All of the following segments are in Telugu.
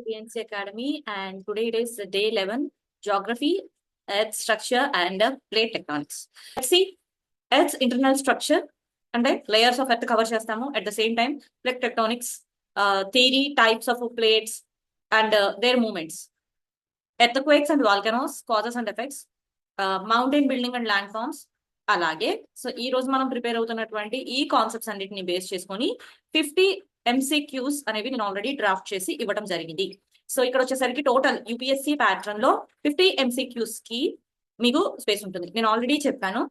PNC Academy, and today it is day 11, Geography, Earth Structure, and Plate Tectonics. Let's see Earth's internal structure and layers of Earth cover chestamu. At the same time, plate tectonics, theory, types of plates, and their movements. Earthquakes and volcanoes, causes and effects, mountain building and land forms. అలాగే సో ఈ రోజు మనం ప్రిపేర్ అవుతున్నటువంటి ఈ కాన్సెప్ట్స్ అన్నిటిని బేస్ చేసుకొని 50 MCQs అనేవి నేను ఆల్రెడీ డ్రాఫ్ట్ చేసి ఇవ్వడం జరిగింది. సో ఇక్కడ వచ్చేసరికి టోటల్ యూపీఎస్సీ ప్యాటర్న్ లో 50 MCQs కి మీకు స్పేస్ ఉంటుంది. నేను ఆల్రెడీ చెప్పాను,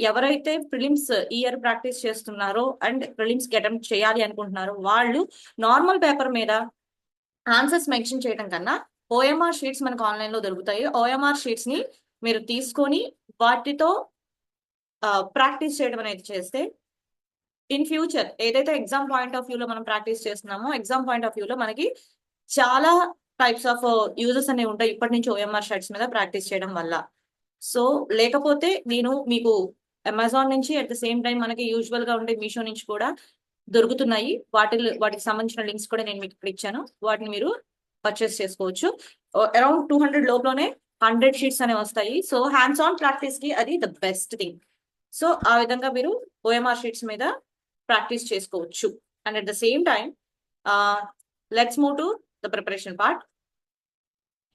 ఎవరైతే ప్రిలిమ్స్ ఇయర్ ప్రాక్టీస్ చేస్తున్నారో అండ్ ప్రిలిమ్స్ కి అటెంప్ట్ చేయాలి అనుకుంటున్నారో వాళ్ళు నార్మల్ పేపర్ మీద ఆన్సర్స్ మెన్షన్ చేయడం కన్నా ఓఎంఆర్ షీట్స్ మనకు ఆన్లైన్ లో దొరుకుతాయి. ఓఎంఆర్ షీట్స్ ని మీరు తీసుకొని వాటితో ప్రాక్టీస్ చేయడం అనేది చేస్తే ఇన్ ఫ్యూచర్ ఏదైతే ఎగ్జామ్ పాయింట్ ఆఫ్ వ్యూలో మనం ప్రాక్టీస్ చేస్తున్నామో ఎగ్జామ్ పాయింట్ ఆఫ్ వ్యూలో మనకి చాలా టైప్స్ ఆఫ్ యూజెస్ అనేవి ఉంటాయి ఇప్పటి నుంచి ఓఎంఆర్ షీట్స్ మీద ప్రాక్టీస్ చేయడం వల్ల. సో లేకపోతే నేను మీకు అమెజాన్ నుంచి అట్ ద సేమ్ టైం మనకి యూజువల్ గా ఉండే మీషో నుంచి కూడా దొరుకుతున్నాయి. వాటికి సంబంధించిన లింక్స్ కూడా నేను మీకు ఇక్కడ ఇచ్చాను. వాటిని మీరు పర్చేస్ చేసుకోవచ్చు. అరౌండ్ 200 లోపలనే 100 షీట్స్ అనేవి వస్తాయి. సో హ్యాండ్స్ ఆన్ ప్రాక్టీస్ కి అది ద బెస్ట్ థింగ్. సో ఆ విధంగా మీరు ఓఎంఆర్ షీట్స్ మీద ప్రాక్టీస్ చేసుకోవచ్చు. And at the same time let's move to the preparation part.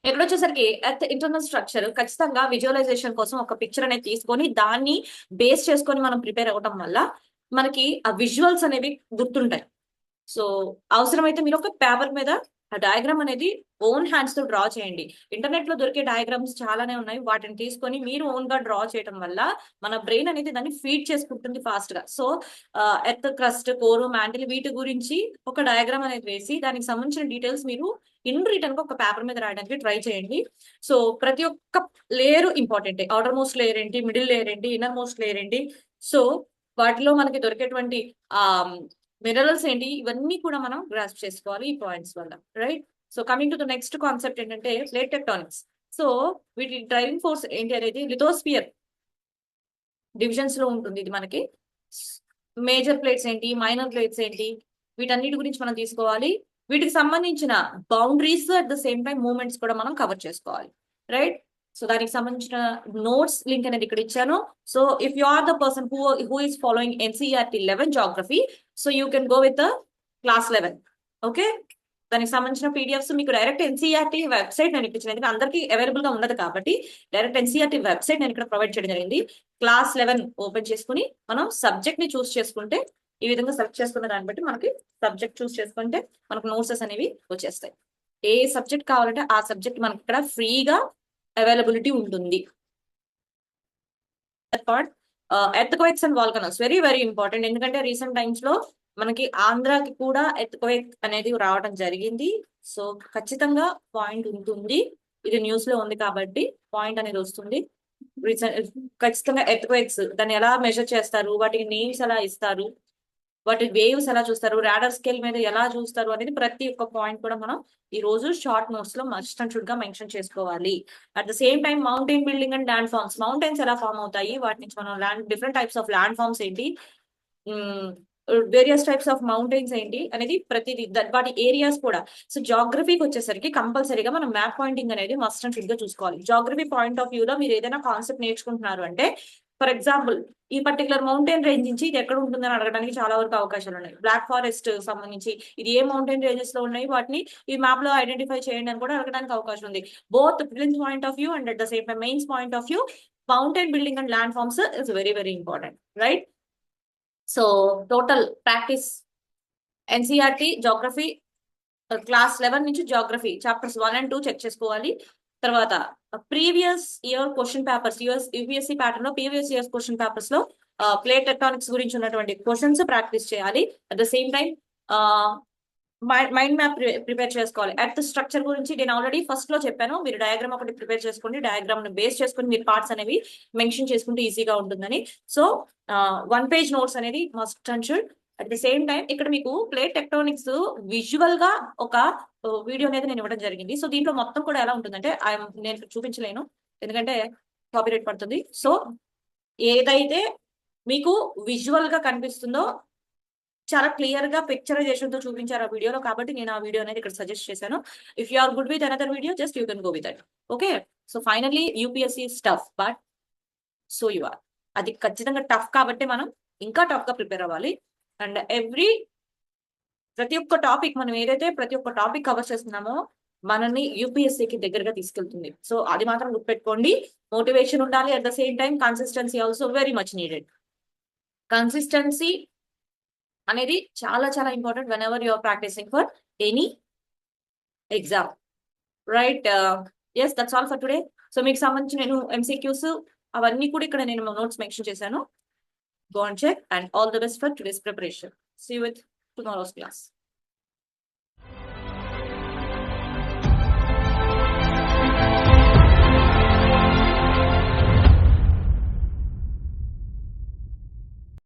ఇక్కడ వచ్చేసరికి ఎర్త్ ఇంటర్నల్ స్ట్రక్చర్ ఖచ్చితంగా విజువలైజేషన్ కోసం ఒక పిక్చర్ అనేది తీసుకొని దాన్ని బేస్ చేసుకొని మనం ప్రిపేర్ అవ్వడం వల్ల మనకి ఆ విజువల్స్ అనేవి గుర్తుంటాయి. సో అవసరమైతే మీరు ఒక పేపర్ మీద ఆ డయాగ్రామ్ అనేది ఓన్ హ్యాండ్స్ తో డ్రా చేయండి. ఇంటర్నెట్ లో దొరికే డయాగ్రామ్స్ చాలానే ఉన్నాయి. వాటిని తీసుకొని మీరు ఓన్ గా డ్రా చేయడం వల్ల మన బ్రెయిన్ అనేది దాన్ని ఫీడ్ చేసుకుంటుంది ఫాస్ట్ గా. సో ఎర్త్ క్రస్ట్, కోరు, మ్యాంటిల్ వీటి గురించి ఒక డయాగ్రామ్ అనేది వేసి దానికి సంబంధించిన డీటెయిల్స్ మీరు ఇన్ రిటర్న్ గా ఒక పేపర్ మీద రాయడానికి ట్రై చేయండి. సో ప్రతి ఒక్క layer important. Outer most layer ఏంటి, మిడిల్ లేయర్ ఏంటి, ఇన్నర్ మోస్ట్ లేయర్ ఏంటి, సో వాటిలో మనకి దొరికేటువంటి మినరల్స్ ఏంటి, ఇవన్నీ కూడా మనం గ్రాస్ప్ చేసుకోవాలి ఈ పాయింట్స్ వల్ల, right? So coming to the next concept ఏంటంటే ప్లేట్ టెక్టానిక్స్. సో వీటి డ్రైవింగ్ ఫోర్స్ ఏంటి అనేది లిథోస్పియర్ డివిజన్స్ లో ఉంటుంది. ఇది మనకి మేజర్ ప్లేట్స్ ఏంటి, మైనర్ ప్లేట్స్ ఏంటి, వీటన్నిటి గురించి మనం తీసుకోవాలి. వీటికి సంబంధించిన boundaries at the same time movements కూడా మనం కవర్ చేసుకోవాలి, రైట్? సో దానికి సంబంధించిన నోట్స్ లింక్ అనేది ఇక్కడ ఇచ్చాను. So if you are the person who is following NCERT 11 geography, so you can go with class 11. Okay, దానికి సంబంధించిన పీడిఎఫ్స్ మీకు డైరెక్ట్ ఎన్సీఈఆర్టీ వెబ్సైట్ నేను ఇక్కడ ఇచ్చిన, అందరికీ అవైలబుల్ గా ఉండదు కాబట్టి డైరెక్ట్ ఎన్సీఈఆర్టీ వెబ్సైట్ నేను ఇక్కడ ప్రొవైడ్ చేయడం జరిగింది. క్లాస్ 11 ఓపెన్ చేసుకుని మనం సబ్జెక్ట్ ని చూస్ చేసుకుంటే ఈ విధంగా సెలెక్ట్ చేసుకున్న దాన్ని బట్టి మనకి సబ్జెక్ట్ చూస్ చేసుకుంటే మనకు నోట్సెస్ అనేవి వచ్చేస్తాయి. ఏ సబ్జెక్ట్ కావాలంటే ఆ సబ్జెక్ట్ మనకి ఇక్కడ ఫ్రీగా అవైలబిలిటీ ఉంటుంది. Earthquakes and volcanoes very very important. ఎందుకంటే రీసెంట్ టైమ్స్ లో మనకి ఆంధ్రాకి కూడా ఎర్త్క్వేక్ అనేది రావడం జరిగింది. సో ఖచ్చితంగా పాయింట్ ఉంటుంది. ఇది న్యూస్ లో ఉంది కాబట్టి పాయింట్ అనేది వస్తుంది. ఖచ్చితంగా ఎర్త్క్వేక్స్ దాన్ని ఎలా మెజర్ చేస్తారు, వాటికి నేమ్స్ ఎలా ఇస్తారు, వాటి వేవ్స్ ఎలా చూస్తారు, రాడార్ స్కేల్ మీద ఎలా చూస్తారు అనేది ప్రతి ఒక్క పాయింట్ కూడా మనం ఈ రోజు షార్ట్ నోట్స్ లో మస్ట్ అండ్ షుడ్ గా మెన్షన్ చేసుకోవాలి. At the same time mountain building and land forms, mountains ఎలా ఫార్మ్ అవుతాయి, వాటి నుంచి మనం different types of land forms ఏంటి, వేరియస్ టైప్స్ ఆఫ్ మౌంటైన్స్ ఏంటి అనేది ప్రతిదీ వాటి ఏరియాస్ కూడా. సో జాగ్రఫీకి వచ్చేసరికి కంపల్సరీగా మనం మ్యాప్ పాయింటింగ్ అనేది మస్ట్ అండ్ షుడ్ గా చూసుకోవాలి. జాగ్రఫీ పాయింట్ ఆఫ్ వ్యూలో మీరు ఏదైనా కాన్సెప్ట్ నేర్చుకుంటున్నారు అంటే, ఫర్ ఎగ్జాంపుల్ ఈ పర్టికులర్ మౌంటైన్ రేంజ్ నుంచి ఇది ఎక్కడ ఉంటుందని అడగడానికి చాలా వరకు అవకాశాలు ఉన్నాయి. బ్లాక్ ఫారెస్ట్ సంబంధించి ఇది ఏ మౌంటైన్ రేంజెస్ లో ఉన్నాయి, వాటిని ఈ మ్యాప్ లో ఐడెంటిఫై చేయండి అని కూడా అడగడానికి అవకాశం ఉంది. Both prelims point of view and at the same time mains point of view mountain building and land forms is very very important, right? So total practice NCERT geography class 11 నుంచి జాగ్రఫీ చాప్టర్స్ 1 and 2 చెక్ చేసుకోవాలి. తర్వాత previous year question papers UPSC pattern లో ప్రీవియస్ ఇయర్స్ క్వశ్చన్ పేపర్స్ లో ప్లేట్ టెక్టానిక్స్ గురించి ఉన్నటువంటి క్వశ్చన్స్ ప్రాక్టీస్ చేయాలి. At the same time mind map prepare చేసుకోవాలి. ఎర్త్ స్ట్రక్చర్ గురించి నేను ఆల్రెడీ ఫస్ట్ లో చెప్పాను. మీరు డయాగ్రామ్ ఒకటి ప్రిపేర్ చేసుకోండి, డయాగ్రామ్ ని బేస్ చేసుకుని మీరు పార్ట్స్ అనేవి మెన్షన్ చేసుకుంటే ఈజీగా ఉంటుందని. సో 1 page నోట్స్ అనేది must and should. At the same time ఇక్కడ మీకు ప్లేట్ టెక్టానిక్స్ విజువల్ గా ఒక వీడియో అనేది నేను ఇవ్వడం జరిగింది. సో దీంట్లో మొత్తం కూడా ఎలా ఉంటుందంటే నేను చూపించలేను ఎందుకంటే కాపీరైట్ పడుతుంది. సో ఏదైతే మీకు విజువల్ గా కనిపిస్తుందో చాలా క్లియర్ గా పిక్చరైజేషన్ తో చూపించారు ఆ వీడియోలో, కాబట్టి నేను ఆ వీడియో అనేది ఇక్కడ సజెస్ట్ చేశాను. If you are good with another video, just you can go with that. Okay, so finally UPSC tough, but so you are. అది ఖచ్చితంగా టఫ్ కాబట్టి మనం ఇంకా టఫ్ గా ప్రిపేర్ అవ్వాలి. అండ్ ప్రతి ఒక్క టాపిక్ మనం ఏదైతే ప్రతి ఒక్క టాపిక్ కవర్ చేస్తున్నామో మనల్ని యూపీఎస్సీకి దగ్గరగా తీసుకెళ్తుంది. సో అది మాత్రం గుర్తుపెట్టుకోండి. మోటివేషన్ ఉండాలి, at the same time consistency also very much needed. Consistency అనేది చాలా చాలా important whenever you are practising for any exam, right? Yes, that's all for today. So మీకు సంబంధించి నేను ఎంసీక్యూస్ అవన్నీ కూడా ఇక్కడ నేను నోట్స్ మెన్షన్ చేశాను. Go and check, and all the best for today's preparation. See you with tomorrow's class.